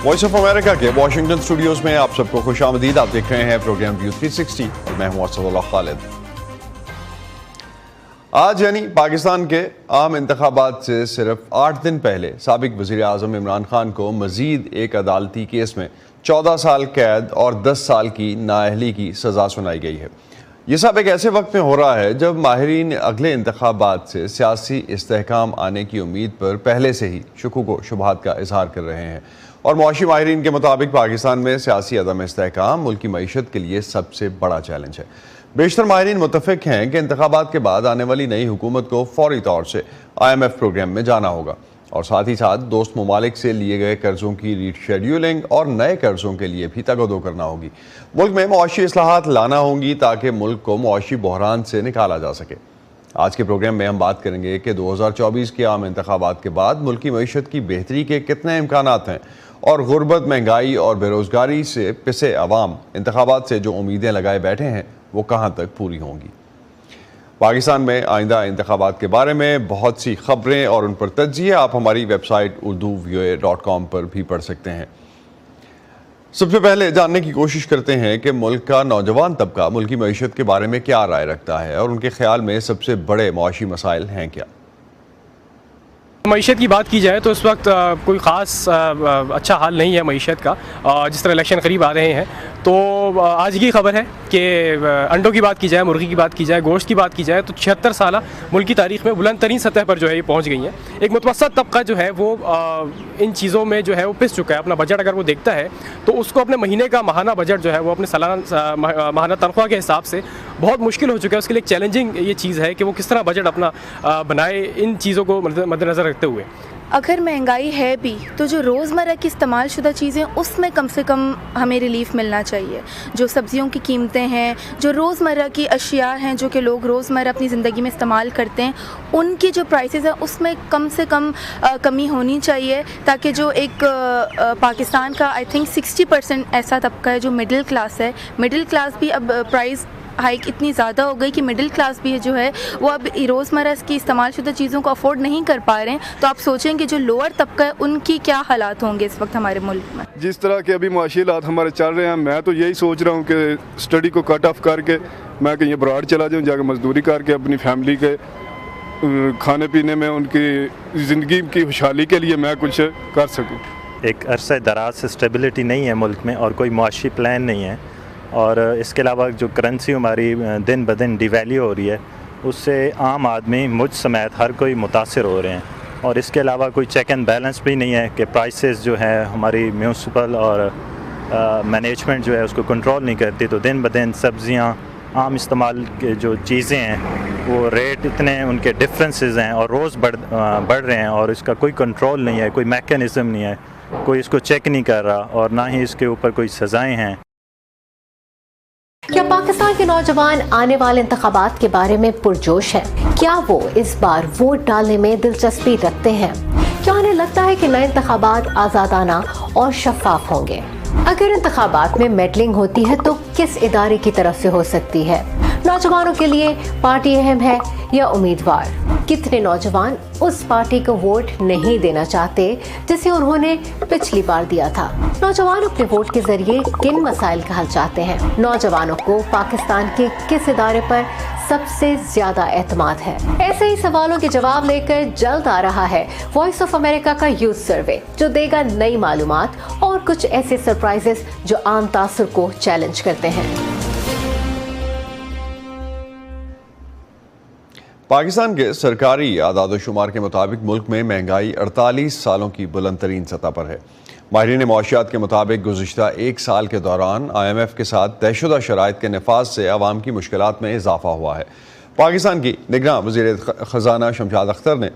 Voice of America کے Washington studios میں آپ سب کو خوش آمدید. آپ دیکھ رہے ہیں پروگرام ویو 360 اور میں ہوں اسد اللہ خالد. آج یعنی پاکستان کے عام انتخابات سے صرف 8 دن پہلے سابق وزیر اعظم عمران خان کو مزید ایک عدالتی کیس میں 14 سال قید اور 10 سال کی نااہلی کی سزا سنائی گئی ہے. یہ سب ایک ایسے وقت میں ہو رہا ہے جب ماہرین اگلے انتخابات سے سیاسی استحکام آنے کی امید پر پہلے سے ہی شکوک و شبہات کا اظہار کر رہے ہیں. اور معاشی ماہرین کے مطابق پاکستان میں سیاسی عدم استحکام ملک کی معیشت کے لیے سب سے بڑا چیلنج ہے. بیشتر ماہرین متفق ہیں کہ انتخابات کے بعد آنے والی نئی حکومت کو فوری طور سے IMF پروگرام میں جانا ہوگا اور ساتھ ہی ساتھ دوست ممالک سے لیے گئے قرضوں کی ری شیڈیولنگ اور نئے قرضوں کے لیے بھی تگ و دو کرنا ہوگی. ملک میں معاشی اصلاحات لانا ہوں گی تاکہ ملک کو معاشی بحران سے نکالا جا سکے. آج کے پروگرام میں ہم بات کریں گے کہ 2024 کے عام انتخابات کے بعد ملک کی معیشت کی بہتری کے کتنے امکانات ہیں اور غربت، مہنگائی اور بے روزگاری سے پسے عوام انتخابات سے جو امیدیں لگائے بیٹھے ہیں وہ کہاں تک پوری ہوں گی. پاکستان میں آئندہ انتخابات کے بارے میں بہت سی خبریں اور ان پر تجزیے آپ ہماری ویب سائٹ urduvoa.com پر بھی پڑھ سکتے ہیں. سب سے پہلے جاننے کی کوشش کرتے ہیں کہ ملک کا نوجوان طبقہ ملک کی معیشت کے بارے میں کیا رائے رکھتا ہے اور ان کے خیال میں سب سے بڑے معاشی مسائل ہیں کیا. معیشت کی بات کی جائے تو اس وقت کوئی خاص اچھا حال نہیں ہے معیشت کا. جس طرح الیکشن قریب آ رہے ہیں تو آج کی خبر ہے کہ انڈوں کی بات کی جائے، مرغی کی بات کی جائے، گوشت کی بات کی جائے تو 76 سالہ ملک کی تاریخ میں بلند ترین سطح پر جو ہے یہ پہنچ گئی ہیں. ایک متوسط طبقہ جو ہے وہ ان چیزوں میں جو ہے وہ پس چکا ہے. اپنا بجٹ اگر وہ دیکھتا ہے تو اس کو اپنے مہینے کا ماہانہ بجٹ جو ہے وہ اپنے سالانہ ماہانہ تنخواہ کے حساب سے بہت مشکل ہو چکا ہے. اس کے لیے ایک چیلنجنگ یہ چیز ہے کہ وہ کس طرح بجٹ اپنا بنائے ان چیزوں کو مد نظر رکھتے ہوئے. اگر مہنگائی ہے بھی تو جو روزمرہ کی استعمال شدہ چیزیں اس میں کم سے کم ہمیں ریلیف ملنا چاہیے. جو سبزیوں کی قیمتیں ہیں، جو روزمرہ کی اشیاء ہیں جو کہ لوگ روزمرہ اپنی زندگی میں استعمال کرتے ہیں، ان کی جو پرائسز ہیں اس میں کم سے کم کمی ہونی چاہیے تاکہ جو ایک پاکستان کا آئی تھنک 60% ایسا طبقہ ہے جو مڈل کلاس ہے. مڈل کلاس بھی اب پرائز ہائیک اتنی زیادہ ہو گئی کہ مڈل کلاس بھی جو ہے وہ اب روزمرہ کی استعمال شدہ چیزوں کو افورڈ نہیں کر پا رہے ہیں. تو آپ سوچیں کہ جو لوور طبقہ ہے ان کی کیا حالات ہوں گے اس وقت ہمارے ملک میں. جس طرح کے ابھی معاشی حالات ہمارے چل رہے ہیں، میں تو یہی سوچ رہا ہوں کہ اسٹڈی کو کٹ آف کر کے میں کہیں ابراڈ چلا جاؤں، جا کے مزدوری کر کے اپنی فیملی کے کھانے پینے میں ان کی زندگی کی خوشحالی کے لیے میں کچھ کر سکوں. ایک عرصہ دراز سے اسٹیبلٹی نہیں ہے ملک میں اور کوئی معاشی پلان نہیں ہے، اور اس کے علاوہ جو کرنسی ہماری دن بدن ڈی ویلیو ہو رہی ہے اس سے عام آدمی مجھ سمیت ہر کوئی متاثر ہو رہے ہیں. اور اس کے علاوہ کوئی چیک اینڈ بیلنس بھی نہیں ہے کہ پرائسز جو ہے ہماری میونسپل اور مینجمنٹ جو ہے اس کو کنٹرول نہیں کرتی. تو دن بدن سبزیاں، عام استعمال کے جو چیزیں ہیں وہ ریٹ اتنے ان کے ڈفرینسز ہیں اور روز بڑھ رہے ہیں اور اس کا کوئی کنٹرول نہیں ہے، کوئی میکینزم نہیں ہے، کوئی اس کو چیک نہیں کر رہا اور نہ ہی اس کے اوپر کوئی سزائیں ہیں. کیا پاکستان کے نوجوان آنے والے انتخابات کے بارے میں پرجوش ہیں؟ کیا وہ اس بار ووٹ ڈالنے میں دلچسپی رکھتے ہیں؟ کیا انہیں لگتا ہے کہ نئے انتخابات آزادانہ اور شفاف ہوں گے؟ اگر انتخابات میں میڈلنگ ہوتی ہے تو کس ادارے کی طرف سے ہو سکتی ہے؟ نوجوانوں کے لیے پارٹی اہم ہے یا امیدوار؟ کتنے نوجوان اس پارٹی کو ووٹ نہیں دینا چاہتے جسے انہوں نے پچھلی بار دیا تھا؟ نوجوان اپنے ووٹ کے ذریعے کن مسائل کا حل چاہتے ہیں؟ نوجوانوں کو پاکستان کے کس ادارے پر سب سے زیادہ اعتماد ہے؟ ایسے ہی سوالوں کے جواب لے کر جلد آ رہا ہے وائس آف امریکہ کا یوتھ سروے، جو دے گا نئی معلومات اور کچھ ایسے سرپرائزز جو عام تاثر کو چیلنج کرتے ہیں. پاکستان کے سرکاری اعداد و شمار کے مطابق ملک میں مہنگائی 48 سالوں کی بلند ترین سطح پر ہے. ماہرین معاشیات کے مطابق گزشتہ ایک سال کے دوران IMF کے ساتھ طے شدہ شرائط کے نفاذ سے عوام کی مشکلات میں اضافہ ہوا ہے. پاکستان کی نگراں وزیر خزانہ شمشاد اختر نے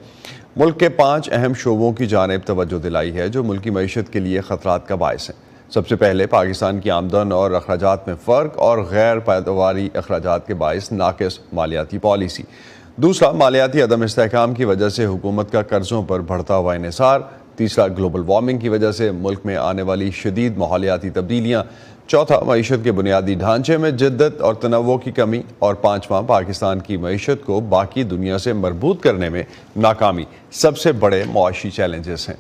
ملک کے 5 اہم شعبوں کی جانب توجہ دلائی ہے جو ملکی معیشت کے لیے خطرات کا باعث ہیں. سب سے پہلے پاکستان کی آمدن اور اخراجات میں فرق اور غیر پیداواری اخراجات کے باعث ناقص مالیاتی پالیسی. دوسرا، مالیاتی عدم استحکام کی وجہ سے حکومت کا قرضوں پر بڑھتا ہوا انحصار. تیسرا، گلوبل وارمنگ کی وجہ سے ملک میں آنے والی شدید ماحولیاتی تبدیلیاں. چوتھا، معیشت کے بنیادی ڈھانچے میں جدت اور تنوع کی کمی. اور پانچواں، پاکستان کی معیشت کو باقی دنیا سے مربوط کرنے میں ناکامی. سب سے بڑے معاشی چیلنجز ہیں.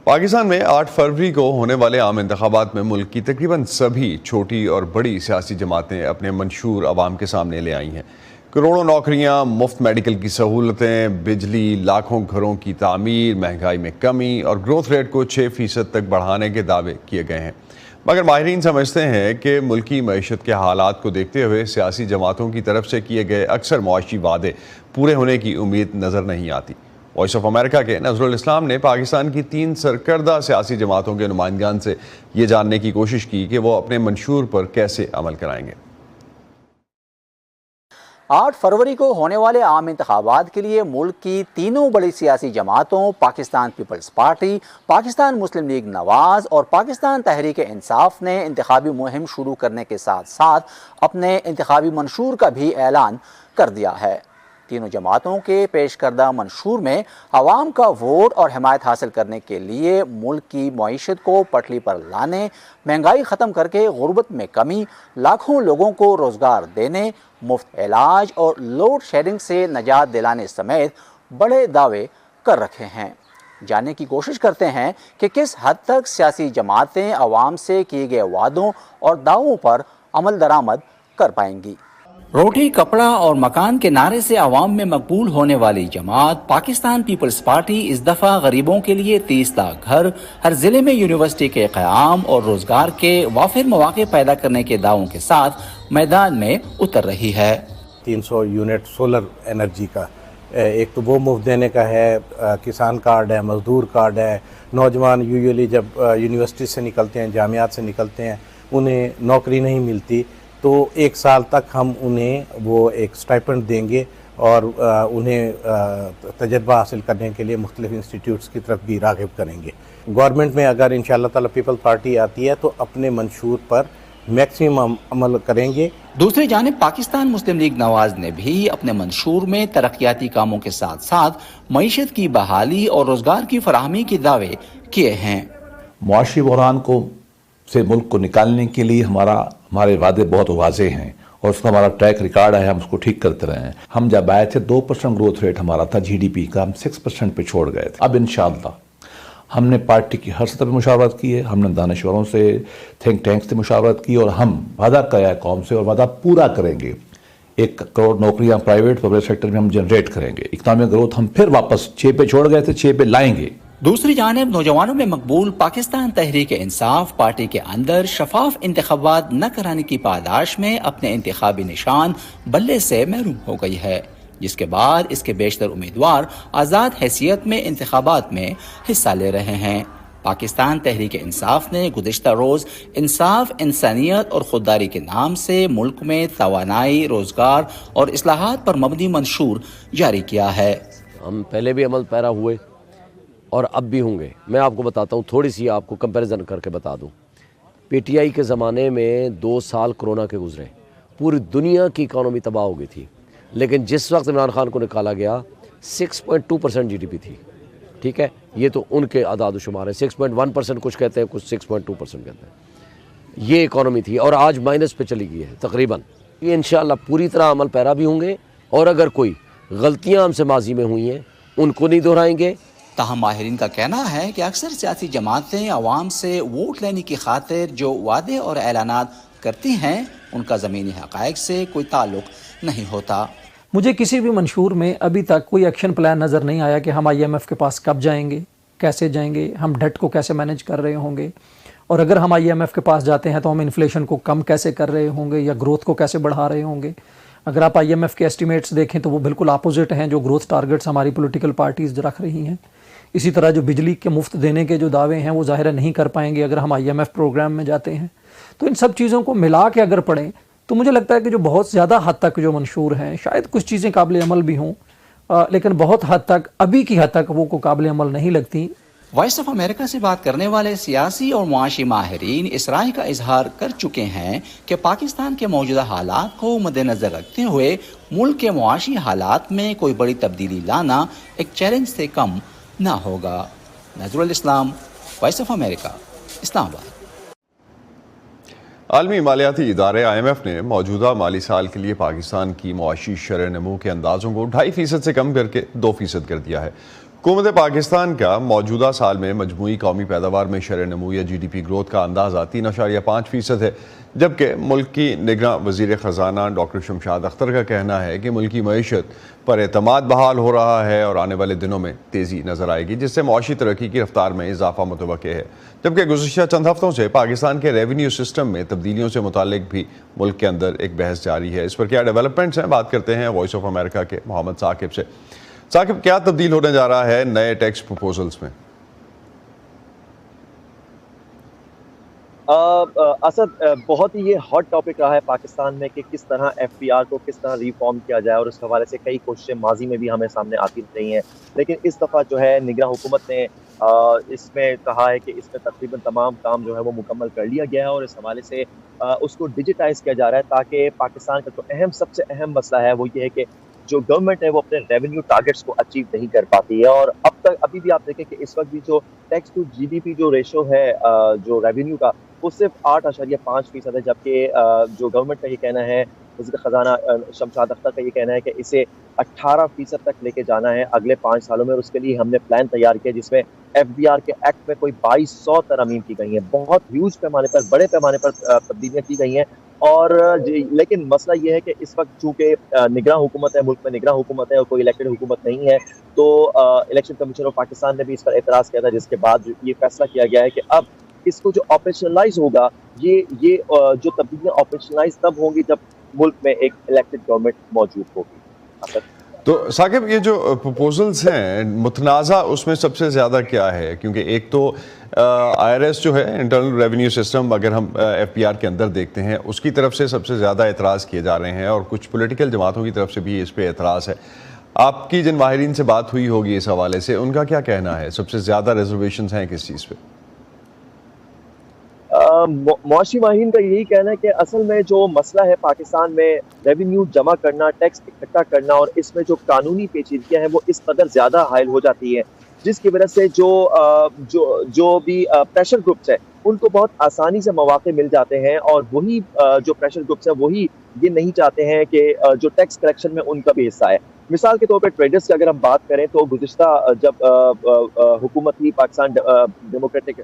پاکستان میں 8 فروری کو ہونے والے عام انتخابات میں ملک کی تقریباً سبھی چھوٹی اور بڑی سیاسی جماعتیں اپنے منشور عوام کے سامنے لے آئی ہیں۔ کروڑوں نوکریاں، مفت میڈیکل کی سہولتیں، بجلی، لاکھوں گھروں کی تعمیر، مہنگائی میں کمی اور گروتھ ریٹ کو 6% تک بڑھانے کے دعوے کیے گئے ہیں۔ مگر ماہرین سمجھتے ہیں کہ ملکی معیشت کے حالات کو دیکھتے ہوئے سیاسی جماعتوں کی طرف سے کیے گئے اکثر معاشی وعدے پورے ہونے کی امید نظر نہیں آتی۔ وائس آف امریکہ کے نظر الاسلام نے پاکستان کی 3 سرکردہ سیاسی جماعتوں کے نمائندگان سے یہ جاننے کی کوشش کی کہ وہ اپنے منشور پر کیسے عمل کرائیں گے۔ 8 فروری کو ہونے والے عام انتخابات کے لیے ملک کی تینوں بڑی سیاسی جماعتوں پاکستان پیپلز پارٹی، پاکستان مسلم لیگ نواز اور پاکستان تحریک انصاف نے انتخابی مہم شروع کرنے کے ساتھ ساتھ اپنے انتخابی منشور کا بھی اعلان کر دیا ہے۔ تینوں جماعتوں کے پیش کردہ منشور میں عوام کا ووٹ اور حمایت حاصل کرنے کے لیے ملک کی معیشت کو پٹری پر لانے، مہنگائی ختم کر کے غربت میں کمی، لاکھوں لوگوں کو روزگار دینے، مفت علاج اور لوڈ شیڈنگ سے نجات دلانے سمیت بڑے دعوے کر رکھے ہیں۔ جاننے کی کوشش کرتے ہیں کہ کس حد تک سیاسی جماعتیں عوام سے کیے گئے وعدوں اور دعووں پر عمل درآمد کر پائیں گی۔ روٹی، کپڑا اور مکان کے نعرے سے عوام میں مقبول ہونے والی جماعت پاکستان پیپلز پارٹی اس دفعہ غریبوں کے لیے 30 لاکھ گھر، ہر ضلع میں یونیورسٹی کے قیام اور روزگار کے وافر مواقع پیدا کرنے کے دعووں کے ساتھ میدان میں اتر رہی ہے۔ 300 یونٹ سولر انرجی کا ایک تو وہ مفت دینے کا ہے، کسان کارڈ ہے، مزدور کارڈ ہے۔ نوجوان یوزلی جب یونیورسٹی سے نکلتے ہیں، جامعات سے نکلتے ہیں، انہیں نوکری نہیں ملتی، تو 1 سال تک ہم انہیں وہ ایک سٹائپنڈ دیں گے اور انہیں تجربہ حاصل کرنے کے لیے مختلف انسٹیٹیوٹس کی طرف بھی راغب کریں گے۔ گورنمنٹ میں اگر انشاءاللہ تعالی پیپل پارٹی آتی ہے تو اپنے منشور پر میکسیمم عمل کریں گے۔ دوسری جانب پاکستان مسلم لیگ نواز نے بھی اپنے منشور میں ترقیاتی کاموں کے ساتھ ساتھ معیشت کی بحالی اور روزگار کی فراہمی کے دعوے کیے ہیں۔ معاشی بحران سے ملک کو نکالنے کے لیے ہمارے وعدے بہت واضح ہیں اور اس کا ہمارا ٹریک ریکارڈ ہے، ہم اس کو ٹھیک کرتے رہے ہیں۔ ہم جب آئے تھے 2% گروتھ ریٹ ہمارا تھا جی ڈی پی کا، ہم 6% پہ چھوڑ گئے تھے۔ اب انشاءاللہ ہم نے پارٹی کی ہر سطح پہ مشاورت کی ہے، ہم نے دانشوروں سے، تھنک ٹینک سے مشاورت کی اور ہم وعدہ کیا ہے قوم سے اور وعدہ پورا کریں گے۔ 1 کروڑ نوکریاں پرائیویٹ پبلک سیکٹر میں ہم جنریٹ کریں گے۔ اکنامک گروتھ ہم پھر واپس 6 پہ چھوڑ گئے تھے، 6 پہ لائیں گے۔ دوسری جانب نوجوانوں میں مقبول پاکستان تحریک انصاف پارٹی کے اندر شفاف انتخابات نہ کرانے کی پاداش میں اپنے انتخابی نشان بلے سے محروم ہو گئی ہے، جس کے بعد اس کے بیشتر امیدوار آزاد حیثیت میں انتخابات میں حصہ لے رہے ہیں۔ پاکستان تحریک انصاف نے گزشتہ روز انصاف، انسانیت اور خودداری کے نام سے ملک میں توانائی، روزگار اور اصلاحات پر مبنی منشور جاری کیا ہے۔ ہم پہلے بھی عمل پیرا ہوئے اور اب بھی ہوں گے۔ میں آپ کو بتاتا ہوں، تھوڑی سی آپ کو کمپیریزن کر کے بتا دوں۔ پی ٹی آئی کے زمانے میں 2 سال کرونا کے گزرے، پوری دنیا کی اکانومی تباہ ہو گئی تھی، لیکن جس وقت عمران خان کو نکالا گیا 6.2% جی ڈی پی تھی، ٹھیک ہے؟ یہ تو ان کے اعداد و شمار ہے، 6.1% کچھ کہتے ہیں، کچھ 6.2% کہتے ہیں۔ یہ اکانومی تھی اور آج مائنس پہ چلی گئی ہے تقریباً۔ یہ انشاءاللہ پوری طرح عمل پیرا بھی ہوں گے اور اگر کوئی غلطیاں ہم سے ماضی میں ہوئی ہیں ان کو نہیں دہرائیں گے۔ تاہم ماہرین کا کہنا ہے کہ اکثر سیاسی جماعتیں عوام سے ووٹ لینے کی خاطر جو وعدے اور اعلانات کرتی ہیں ان کا زمینی حقائق سے کوئی تعلق نہیں ہوتا۔ مجھے کسی بھی منشور میں ابھی تک کوئی ایکشن پلان نظر نہیں آیا کہ ہم آئی ایم ایف کے پاس کب جائیں گے، کیسے جائیں گے، ہم ڈیٹ کو کیسے مینیج کر رہے ہوں گے، اور اگر ہم آئی ایم ایف کے پاس جاتے ہیں تو ہم انفلیشن کو کم کیسے کر رہے ہوں گے یا گروتھ کو کیسے بڑھا رہے ہوں گے۔ اگر آپ آئی ایم ایف کے ایسٹیمیٹس دیکھیں تو وہ بالکل اپوزٹ ہیں جو گروتھ ٹارگٹس ہماری پولیٹیکل پارٹیز رکھ رہی ہیں۔ اسی طرح جو بجلی کے مفت دینے کے جو دعوے ہیں وہ ظاہر نہیں کر پائیں گے اگر ہم آئی ایم ایف پروگرام میں جاتے ہیں۔ تو ان سب چیزوں کو ملا کے اگر پڑھیں تو مجھے لگتا ہے کہ جو بہت زیادہ حد تک جو منشور ہیں، شاید کچھ چیزیں قابل عمل بھی ہوں، لیکن بہت حد تک ابھی کی حد تک وہ کو قابل عمل نہیں لگتی۔ وائس آف امریکہ سے بات کرنے والے سیاسی اور معاشی ماہرین اس رائے کا اظہار کر چکے ہیں کہ پاکستان کے موجودہ حالات کو مد نظر رکھتے ہوئے ملک کے معاشی حالات میں کوئی بڑی تبدیلی لانا ایک چیلنج سے کم نہ ہوگا۔ نظر الاسلام، وائس آف امریکہ، اسلام آباد۔ عالمی مالیاتی ادارے آئی ایم ایف نے موجودہ مالی سال کے لیے پاکستان کی معاشی شرح نمو کے اندازوں کو 2.5% سے کم کر کے 2% کر دیا ہے۔ حکومت پاکستان کا موجودہ سال میں مجموعی قومی پیداوار میں شرح نمو یا GDP گروتھ کا اندازہ 3.5% ہے، جبکہ ملک کی نگراں وزیر خزانہ ڈاکٹر شمشاد اختر کا کہنا ہے کہ ملکی معیشت پر اعتماد بحال ہو رہا ہے اور آنے والے دنوں میں تیزی نظر آئے گی، جس سے معاشی ترقی کی رفتار میں اضافہ متوقع ہے۔ جبکہ گزشتہ چند ہفتوں سے پاکستان کے ریونیو سسٹم میں تبدیلیوں سے متعلق بھی ملک کے اندر ایک بحث جاری ہے۔ اس پر کیا ڈیولپمنٹس ہیں، بات کرتے ہیں وائس آف امریکہ کے محمد ثاقب سے۔ ثاقب، کیا تبدیل ہونے جا رہا ہے نئے ٹیکس پروپوزلز میں؟ اسد، بہت ہی یہ ہاٹ ٹاپک رہا ہے پاکستان میں کہ کس طرح FPR کو کس طرح ریفارم کیا جائے، اور اس حوالے سے کئی کوششیں ماضی میں بھی ہمیں سامنے آتی رہی ہیں، لیکن اس دفعہ جو ہے نگراں حکومت نے اس میں کہا ہے کہ اس میں تقریباً تمام کام جو ہے وہ مکمل کر لیا گیا ہے، اور اس حوالے سے اس کو ڈیجیٹائز کیا جا رہا ہے تاکہ پاکستان کا جو سب سے اہم مسئلہ ہے وہ یہ ہے کہ جو گورنمنٹ ہے وہ اپنے ریونیو ٹارگٹس کو اچیو نہیں کر پاتی ہے۔ اور ابھی بھی آپ دیکھیں کہ اس وقت بھی جو ٹیکس ٹو GDP جو ریشو ہے جو ریونیو کا، وہ صرف 8.5% ہے، جبکہ جو گورنمنٹ کا یہ کہنا ہے، وزیر خزانہ شمشاد اختر کا یہ کہنا ہے کہ اسے 18% تک لے کے جانا ہے اگلے 5 سالوں میں، اور اس کے لیے ہم نے پلان تیار کیا جس میں FBR کے ایکٹ میں کوئی 2200 ترامیم کی گئی ہیں، بہت ہیوج پیمانے پر، بڑے پیمانے پر تبدیلیاں کی گئی ہیں۔ اور لیکن مسئلہ یہ ہے کہ اس وقت چونکہ نگراں حکومت ہے، ملک میں نگراں حکومت ہے اور کوئی الیکٹڈ حکومت نہیں ہے، تو الیکشن کمیشن آف پاکستان نے بھی اس پر اعتراض کیا تھا، جس کے بعد یہ فیصلہ کیا گیا ہے کہ اب اس کو جو آپریشنلائز ہوگا، یہ جو تبدیلیاں آپریشنلائز تب ہوں گی جب ملک میں ایک الیکٹڈ گورنمنٹ موجود ہوگی۔ تو ثاقب، یہ جو پروپوزلز ہیں متنازع، اس میں سب سے زیادہ کیا ہے؟ کیونکہ ایک تو IRS جو ہے انٹرنل ریونیو سسٹم، اگر ہم FPR کے اندر دیکھتے ہیں، اس کی طرف سے سب سے زیادہ اعتراض کیے جا رہے ہیں، اور کچھ پولیٹیکل جماعتوں کی طرف سے بھی اس پہ اعتراض ہے۔ آپ کی جن ماہرین سے بات ہوئی ہوگی اس حوالے سے، ان کا کیا کہنا ہے؟ سب سے زیادہ ریزرویشنز ہیں کس چیز پہ؟ معاشی ماہرین کا یہی کہنا ہے کہ اصل میں جو مسئلہ ہے پاکستان میں ریونیو جمع کرنا، ٹیکس اکٹھا کرنا، اور اس میں جو قانونی پیچیدگیاں ہیں وہ اس قدر زیادہ حائل ہو جاتی ہیں، جس کی وجہ سے جو بھی پریشر گروپس ہیں ان کو بہت آسانی سے مواقع مل جاتے ہیں، اور وہی جو پریشر گروپس ہیں وہی یہ نہیں چاہتے ہیں کہ جو ٹیکس کلیکشن میں ان کا بھی حصہ ہے۔ مثال کے طور پہ ٹریڈرز کی اگر ہم بات کریں تو گزشتہ جب حکومت تھی پاکستان ڈیموکریٹک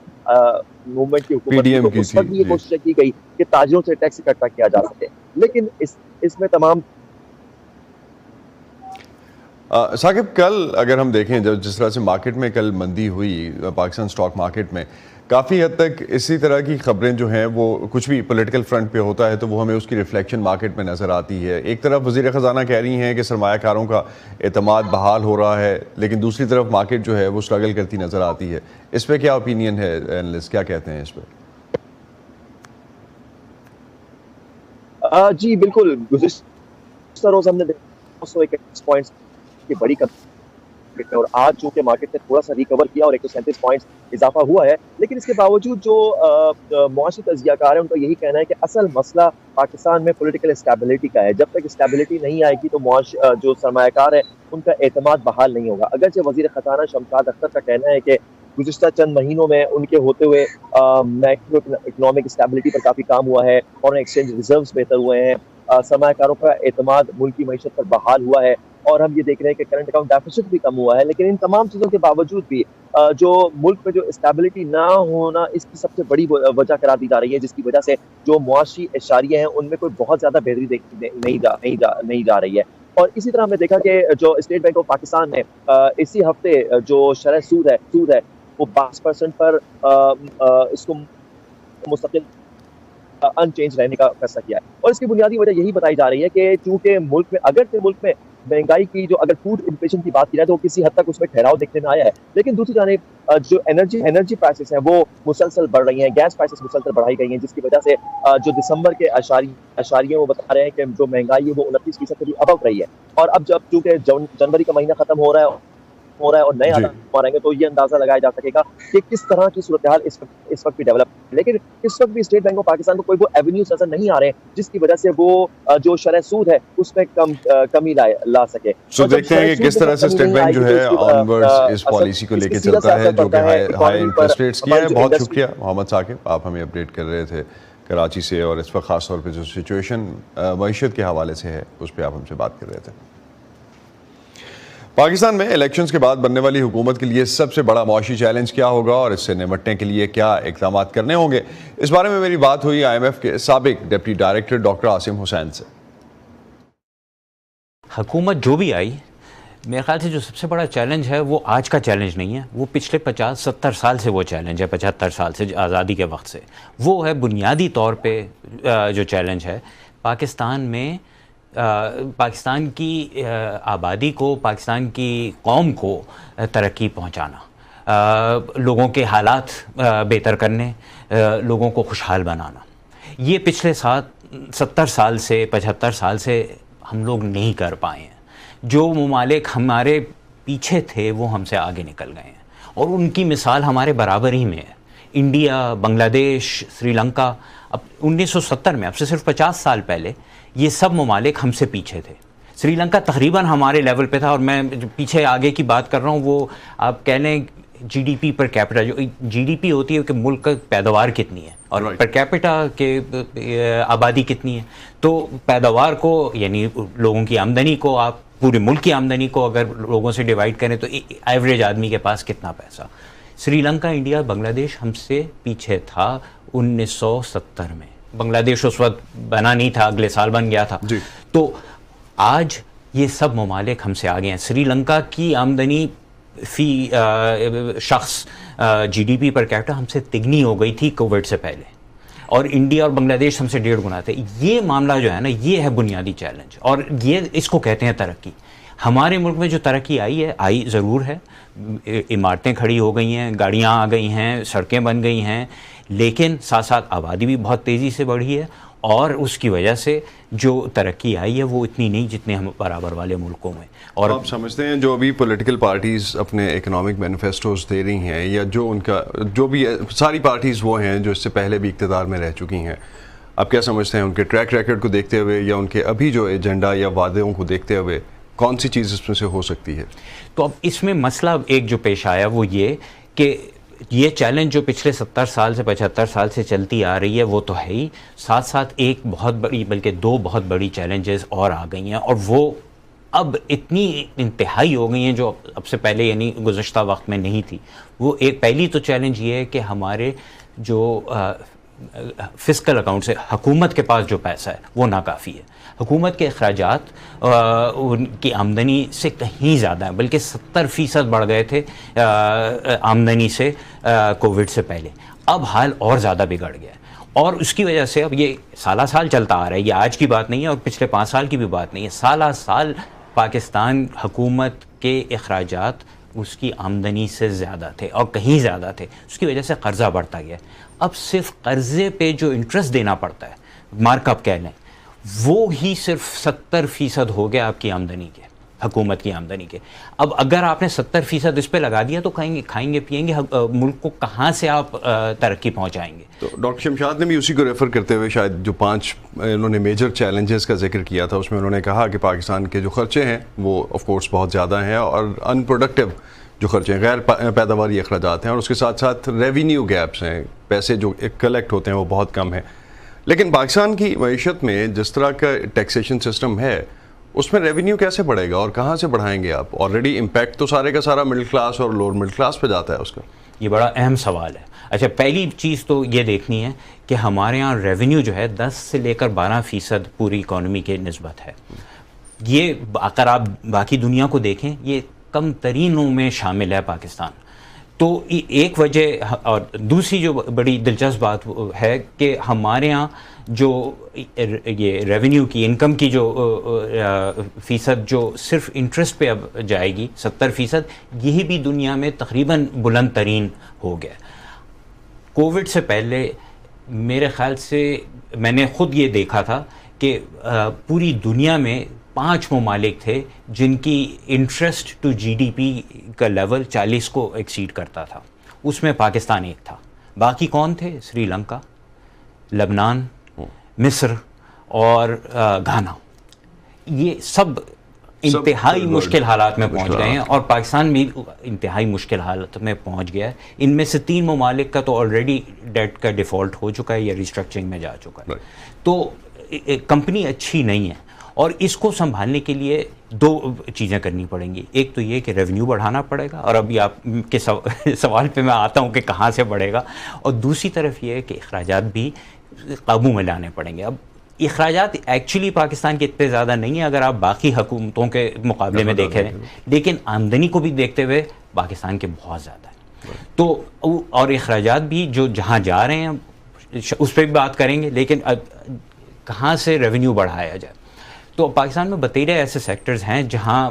موومنٹ کی حکومت تھی، تو اس وقت بھی یہ کوشش کی گئی کہ تاجروں سے ٹیکس اکٹھا کیا جا سکے، لیکن اس میں تمام ثاقب، کل اگر ہم دیکھیں جس طرح سے مارکیٹ میں کل مندی ہوئی پاکستان سٹاک مارکیٹ میں، کافی حد تک اسی طرح کی خبریں جو ہیں وہ کچھ بھی پولیٹیکل فرنٹ پہ ہوتا ہے تو وہ ہمیں اس کی ریفلیکشن مارکیٹ میں نظر آتی ہے۔ ایک طرف وزیر خزانہ کہہ رہی ہیں کہ سرمایہ کاروں کا اعتماد بحال ہو رہا ہے، لیکن دوسری طرف مارکیٹ جو ہے وہ اسٹرگل کرتی نظر آتی ہے۔ اس پہ کیا اوپینین ہے؟ اینالسٹ کیا کہتے ہیں اس پہ؟ جی بالکل، گزشتہ روز ہم نے 201 پوائنٹس کی بڑی کمی، اور آج چونکہ مارکیٹ نے تھوڑا سا ریکور کیا اور 137 پوائنٹس اضافہ ہوا ہے، لیکن اس کے باوجود جو معاشی تجزیہ کار ہیں ان کا یہی کہنا ہے کہ اصل مسئلہ پاکستان میں پولیٹیکل اسٹیبلٹی کا ہے۔ جب تک اسٹیبلٹی نہیں آئے گی تو جو سرمایہ کار ہیں ان کا اعتماد بحال نہیں ہوگا۔ اگرچہ وزیر خزانہ شمشاد اختر کا کہنا ہے کہ گزشتہ چند مہینوں میں ان کے ہوتے ہوئے میکرو اکنامک اسٹیبلٹی پر کافی کام ہوا ہے، فارن ایکسچینج ریزروز بہتر ہوئے ہیں، سرمایہ کاروں کا اعتماد ملکی معیشت پر بحال ہوا ہے، اور ہم یہ دیکھ رہے ہیں کہ کرنٹ اکاؤنٹ ڈیفیسٹ بھی کم ہوا ہے۔ لیکن ان تمام چیزوں کے باوجود بھی جو ملک میں جو اسٹیبلٹی نہ ہونا اس کی سب سے بڑی وجہ قرار دی جا رہی ہے، جس کی وجہ سے جو معاشی اشاریہ ہیں ان میں کوئی بہت زیادہ بہتری نہیں جا رہی ہے۔ اور اسی طرح ہم نے دیکھا کہ جو اسٹیٹ بینک آف پاکستان نے اسی ہفتے جو شرح سود ہے وہ 22% پر اس کو مستقل ان چینج رہنے کا فیصلہ کیا ہے، اور اس کی بنیادی وجہ یہی بتائی جا رہی ہے کہ چونکہ ملک میں ملک میں مہنگائی کی جو اگر فوڈ انفلیشن کی بات کی جائے تو کسی حد تک اس میں ٹھہراؤ دیکھنے میں آیا ہے، لیکن دوسری جانب جو انرجی پرائسز ہیں وہ مسلسل بڑھ رہی ہیں، گیس پرائسز مسلسل بڑھائی گئی ہیں، جس کی وجہ سے جو دسمبر کے اشاریے وہ بتا رہے ہیں کہ جو مہنگائی ہے وہ 29% سے بھی ابو رہی ہے، اور اب جب چونکہ جنوری کا مہینہ ختم ہو رہا ہے اور نئے آداب آ رہے ہیں تو یہ اندازہ لگایا جا سکے گا کہ کس طرح کی صورتحال اس وقت بھی ڈیولپ، لیکن اس وقت بھی اسٹیٹ بینک آف پاکستان کو کوئی وہ ایونیوز نظر نہیں آ رہے ہیں جس کی وجہ سے وہ جو شرح سود ہے اس میں کمی لا سکے۔ سو دیکھتے ہیں کہ کس طرح سے اسٹیٹ بینک جو ہے آنورڈز اس پالیسی کو لے کے چلتا ہے جو کہ ہائی انٹرسٹ ریٹس کی ہے۔ بہت شکریہ محمد ثاقب، آپ ہمیں اپڈیٹ کر رہے تھے کراچی سے، اور اس وقت خاص طور پہ جو سچویشن معیشت کے حوالے سے ہے اس پہ آپ ہم سے بات کر رہے تھے۔ پاکستان میں الیکشنز کے بعد بننے والی حکومت کے لیے سب سے بڑا معاشی چیلنج کیا ہوگا اور اس سے نمٹنے کے لیے کیا اقدامات کرنے ہوں گے، اس بارے میں میری بات ہوئی IMF کے سابق ڈپٹی ڈائریکٹر ڈاکٹر عاصم حسین سے۔ حکومت جو بھی آئی، میرے خیال سے جو سب سے بڑا چیلنج ہے وہ آج کا چیلنج نہیں ہے، وہ پچھلے 50-70 سال سے وہ چیلنج ہے، 75 سال سے آزادی کے وقت سے، وہ ہے بنیادی طور پہ جو چیلنج ہے پاکستان میں، پاکستان کی آبادی کو، پاکستان کی قوم کو ترقی پہنچانا، لوگوں کے حالات بہتر کرنے، لوگوں کو خوشحال بنانا۔ یہ پچھلے 70 سال سے 75 سال سے ہم لوگ نہیں کر پائے ہیں۔ جو ممالک ہمارے پیچھے تھے وہ ہم سے آگے نکل گئے ہیں، اور ان کی مثال ہمارے برابر ہی میں ہے۔ انڈیا، بنگلہ دیش، سری لنکا، اب 1970 میں، اب سے صرف 50 سال پہلے یہ سب ممالک ہم سے پیچھے تھے۔ سری لنکا تقریباً ہمارے لیول پہ تھا، اور میں پیچھے آگے کی بات کر رہا ہوں، وہ آپ کہہ لیں جی ڈی پی پر کیپٹا، جو جی ڈی پی ہوتی ہے کہ ملک کا پیداوار کتنی ہے، اور پر کیپٹا کے آبادی کتنی ہے، تو پیداوار کو یعنی لوگوں کی آمدنی کو آپ پورے ملک کی آمدنی کو اگر لوگوں سے ڈیوائڈ کریں تو ایوریج آدمی کے پاس کتنا پیسہ۔ سری لنکا، انڈیا، بنگلہ دیش ہم سے پیچھے تھا 1970 میں۔ بنگلہ دیش اس وقت بنا نہیں تھا، اگلے سال بن گیا تھا۔ تو آج یہ سب ممالک ہم سے آگے ہیں۔ سری لنکا کی آمدنی فی شخص جی ڈی پی پر کیپٹا ہم سے تگنی ہو گئی تھی کووڈ سے پہلے، اور انڈیا اور بنگلہ دیش ہم سے 1.5 گنا تھے۔ یہ معاملہ جو ہے نا، یہ ہے بنیادی چیلنج، اور یہ اس کو کہتے ہیں ترقی۔ ہمارے ملک میں جو ترقی آئی ہے، آئی ضرور ہے، عمارتیں کھڑی ہو گئی ہیں، گاڑیاں آ گئی ہیں، سڑکیں بن گئی ہیں، لیکن ساتھ ساتھ آبادی بھی بہت تیزی سے بڑھی ہے، اور اس کی وجہ سے جو ترقی آئی ہے وہ اتنی نہیں جتنے ہم برابر والے ملکوں میں۔ اور آپ سمجھتے ہیں جو ابھی پولیٹیکل پارٹیز اپنے اکنامک مینیفیسٹوز دے رہی ہیں، یا جو ان کا جو بھی ساری پارٹیز وہ ہیں جو اس سے پہلے بھی اقتدار میں رہ چکی ہیں، آپ کیا سمجھتے ہیں ان کے ٹریک ریکارڈ کو دیکھتے ہوئے، یا ان کے ابھی جو ایجنڈا یا وعدوں کو دیکھتے ہوئے کون سی چیز اس میں سے ہو سکتی ہے؟ تو اب اس میں مسئلہ ایک جو پیش آیا وہ یہ کہ یہ چیلنج جو پچھلے 70 سال سے 75 سال سے چلتی آ رہی ہے وہ تو ہے ہی، ساتھ ساتھ ایک بہت بڑی بلکہ 2 بہت بڑی چیلنجز اور آ گئی ہیں، اور وہ اب اتنی انتہائی ہو گئی ہیں جو اب سے پہلے یعنی گزشتہ وقت میں نہیں تھی۔ وہ ایک پہلی تو چیلنج یہ ہے کہ ہمارے جو فسکل اکاؤنٹ سے حکومت کے پاس جو پیسہ ہے وہ ناکافی ہے۔ حکومت کے اخراجات ان کی آمدنی سے کہیں زیادہ ہیں، بلکہ 70% بڑھ گئے تھے آمدنی سے کووڈ سے پہلے۔ اب حال اور زیادہ بگڑ گیا ہے، اور اس کی وجہ سے اب یہ سالہ سال چلتا آ رہا ہے، یہ آج کی بات نہیں ہے اور پچھلے 5 سال کی بھی بات نہیں ہے، سالہ سال پاکستان حکومت کے اخراجات اس کی آمدنی سے زیادہ تھے اور کہیں زیادہ تھے، اس کی وجہ سے قرضہ بڑھتا گیا۔ اب صرف قرضے پہ جو انٹرسٹ دینا پڑتا ہے، مارک اپ کہہ لیں، وہ ہی صرف 70% ہو گیا آپ کی آمدنی کے، حکومت کی آمدنی کے۔ اب اگر آپ نے 70% اس پہ لگا دیا تو کھائیں گے پیئیں گے ملک کو کہاں سے آپ ترقی پہنچائیں گے؟ تو ڈاکٹر شمشاد نے بھی اسی کو ریفر کرتے ہوئے شاید جو 5 انہوں نے میجر چیلنجز کا ذکر کیا تھا، اس میں انہوں نے کہا کہ پاکستان کے جو خرچے ہیں وہ آف کورس بہت زیادہ ہیں، اور ان پروڈکٹیو جو خرچے ہیں، غیر پیداواری اخراجات ہیں، اور اس کے ساتھ ساتھ ریونیو گیپس ہیں، پیسے جو کلیکٹ ہوتے ہیں وہ بہت کم ہیں۔ لیکن پاکستان کی معیشت میں جس طرح کا ٹیکسیشن سسٹم ہے، اس میں ریونیو کیسے بڑھے گا اور کہاں سے بڑھائیں گے آپ؟ آلریڈی امپیکٹ تو سارے کا سارا مڈل کلاس اور لوور مڈل کلاس پہ جاتا ہے اس کا۔ یہ بڑا اہم سوال ہے۔ اچھا، پہلی چیز تو یہ دیکھنی ہے کہ ہمارے ہاں ریونیو جو ہے 10 سے لے کر 12% پوری اکانومی کے نسبت ہے۔ یہ اگر آپ باقی دنیا کو دیکھیں، یہ کم ترینوں میں شامل ہے پاکستان۔ تو ایک وجہ، اور دوسری جو بڑی دلچسپ بات ہے کہ ہمارے ہاں جو یہ ریونیو کی، انکم کی جو فیصد جو صرف انٹرسٹ پہ اب جائے گی 70%، یہی بھی دنیا میں تقریباً بلند ترین ہو گیا۔ کووڈ سے پہلے میرے خیال سے میں نے خود یہ دیکھا تھا کہ پوری دنیا میں 5 ممالک تھے جن کی interest to G D P کا لیول 40 کو ایکسیڈ کرتا تھا، اس میں پاکستان ایک تھا۔ باقی کون تھے؟ سری لنکا، لبنان، مصر اور گھانا۔ یہ سب انتہائی مشکل حالات میں پہنچ گئے ہیں، اور پاکستان بھی انتہائی مشکل حالت میں پہنچ گیا ہے۔ ان میں سے 3 ممالک کا تو آلریڈی ڈیٹ کا ڈیفالٹ ہو چکا ہے یا ریسٹرکچرنگ میں جا چکا ہے۔ تو کمپنی اچھی نہیں ہے، اور اس کو سنبھالنے کے لیے دو چیزیں کرنی پڑیں گی. ایک تو یہ کہ ریونیو بڑھانا پڑے گا, اور ابھی آپ کے سوال پہ میں آتا ہوں کہ کہاں سے بڑھے گا, اور دوسری طرف یہ ہے کہ اخراجات بھی قابو میں لانے پڑیں گے. اب اخراجات ایکچولی پاکستان کے اتنے زیادہ نہیں ہیں اگر آپ باقی حکومتوں کے مقابلے میں دیکھیں, لیکن آمدنی کو بھی دیکھتے ہوئے پاکستان کے بہت زیادہ ہیں. تو اور اخراجات بھی جو جہاں جا رہے ہیں اس پہ بھی بات کریں گے, لیکن کہاں سے ریونیو بڑھایا جائے. تو پاکستان میں بتیرے ایسے سیکٹرز ہیں جہاں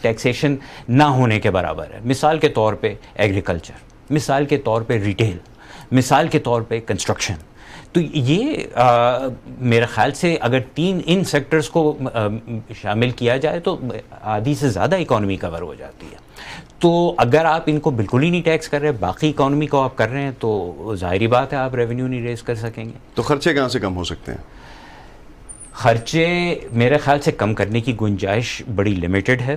ٹیکسیشن نہ ہونے کے برابر ہے. مثال کے طور پہ ایگریکلچر, مثال کے طور پہ ریٹیل, مثال کے طور پہ کنسٹرکشن. تو یہ میرے خیال سے اگر ان سیکٹرز کو شامل کیا جائے تو آدھی سے زیادہ اکانومی کور ہو جاتی ہے. تو اگر آپ ان کو بالکل ہی نہیں ٹیکس کر رہے, باقی اکانومی کو آپ کر رہے ہیں, تو ظاہری بات ہے آپ ریونیو نہیں ریز کر سکیں گے. تو خرچے کہاں سے کم ہو سکتے ہیں؟ خرچے میرے خیال سے کم کرنے کی گنجائش بڑی لمیٹڈ ہے.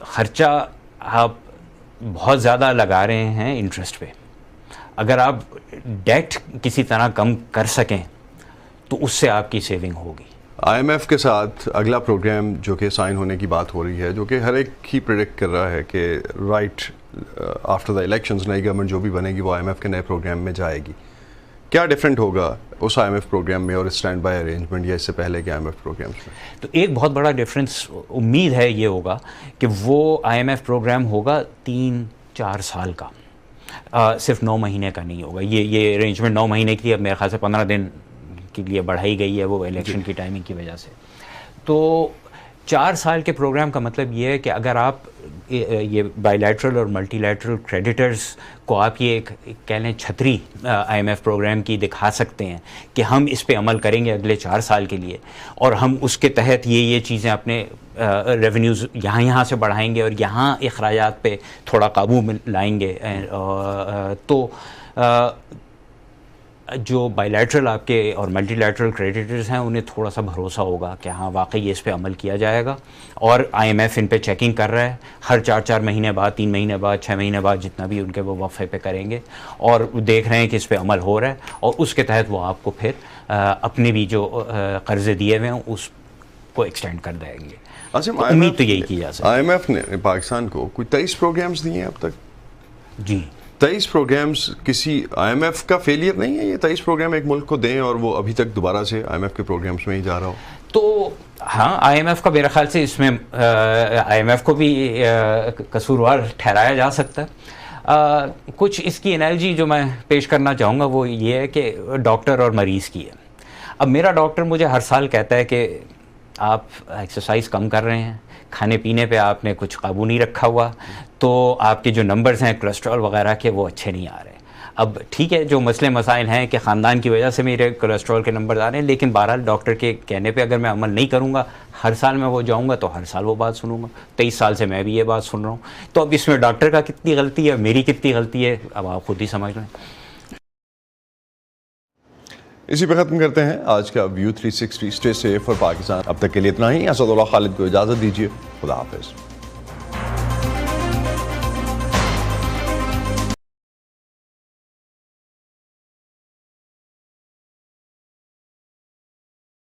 خرچہ آپ بہت زیادہ لگا رہے ہیں انٹرسٹ پہ. اگر آپ ڈیٹ کسی طرح کم کر سکیں تو اس سے آپ کی سیونگ ہوگی. آئی ایم ایف کے ساتھ اگلا پروگرام جو کہ سائن ہونے کی بات ہو رہی ہے, جو کہ ہر ایک ہی پریڈکٹ کر رہا ہے کہ رائٹ آفٹر دا الیکشنز نئی گورنمنٹ جو بھی بنے گی وہ آئی ایم ایف کے نئے پروگرام میں جائے گی. کیا ڈفرینٹ ہوگا اس آئی ایم ایف پروگرام میں اور اسٹینڈ بائی ارینجمنٹ یا اس سے پہلے کے آئی ایم ایف پروگرامس میں؟ تو ایک بہت بڑا ڈفرینس امید ہے یہ ہوگا کہ وہ آئی ایم ایف پروگرام ہوگا 3-4 سال کا, صرف 9 مہینے کا نہیں ہوگا. یہ ارینجمنٹ 9 مہینے کی اب میرے خیال سے 15 دن کے لیے بڑھائی گئی ہے وہ الیکشن کی ٹائمنگ کی وجہ سے. تو 4 سال کے پروگرام کا مطلب یہ ہے کہ اگر آپ یہ بائی لیٹرل اور ملٹی لیٹرل کریڈیٹرز کو آپ یہ ایک کہہ لیں چھتری آئی ایم ایف پروگرام کی دکھا سکتے ہیں کہ ہم اس پہ عمل کریں گے اگلے 4 سال کے لیے, اور ہم اس کے تحت یہ چیزیں اپنے ریونیوز یہاں سے بڑھائیں گے اور یہاں اخراجات پہ تھوڑا قابو میں لائیں گے. تو جو بائی لیٹرل آپ کے اور ملٹی لیٹرل کریڈیٹرز ہیں انہیں تھوڑا سا بھروسہ ہوگا کہ ہاں واقعی اس پہ عمل کیا جائے گا, اور آئی ایم ایف ان پہ چیکنگ کر رہا ہے ہر 4 مہینے بعد, 3 مہینے بعد, 6 مہینے بعد, جتنا بھی ان کے وہ وقفے پہ کریں گے, اور دیکھ رہے ہیں کہ اس پہ عمل ہو رہا ہے, اور اس کے تحت وہ آپ کو پھر اپنے بھی جو قرضے دیے ہوئے ہیں اس کو ایکسٹینڈ کر دیں گے. امید تو یہی کی جا سکتی ہے. آئی ایم ایف نے پاکستان کو کوئی 23 پروگرامز دیے ہیں اب تک. جی 23 پروگرامز کسی آئی ایم ایف کا فیلئر نہیں ہے؟ یہ 23 پروگرام ایک ملک کو دیں اور وہ ابھی تک دوبارہ سے آئی ایم ایف کے پروگرامز میں ہی جا رہا ہو. تو ہاں آئی ایم ایف کا میرے خیال سے اس میں آئی ایم ایف کو بھی قصوروار ٹھہرایا جا سکتا ہے. کچھ اس کی انالوجی جو میں پیش کرنا چاہوں گا وہ یہ ہے کہ ڈاکٹر اور مریض کی ہے. اب میرا ڈاکٹر مجھے ہر سال کہتا ہے کہ آپ ایکسرسائز کم کر رہے ہیں, کھانے پینے پہ آپ نے کچھ قابو نہیں رکھا ہوا, تو آپ کے جو نمبرز ہیں کولیسٹرول وغیرہ کے وہ اچھے نہیں آ رہے. اب ٹھیک ہے جو مسئلے مسائل ہیں کہ خاندان کی وجہ سے میرے کولیسٹرول کے نمبرز آ رہے ہیں, لیکن بہرحال ڈاکٹر کے کہنے پہ اگر میں عمل نہیں کروں گا, ہر سال میں وہ جاؤں گا تو ہر سال وہ بات سنوں گا. 23 سال سے میں بھی یہ بات سن رہا ہوں. تو اب اس میں ڈاکٹر کا کتنی غلطی ہے, میری کتنی غلطی ہے, اب آپ خود ہی سمجھ لیں. اسی پہ ختم کرتے ہیں آج کا ویو 360. اسٹے سیف اور پاکستان. اب تک کے لیے اتنا ہی. اسد اللہ خالد کو اجازت دیجیے. خدا حافظ.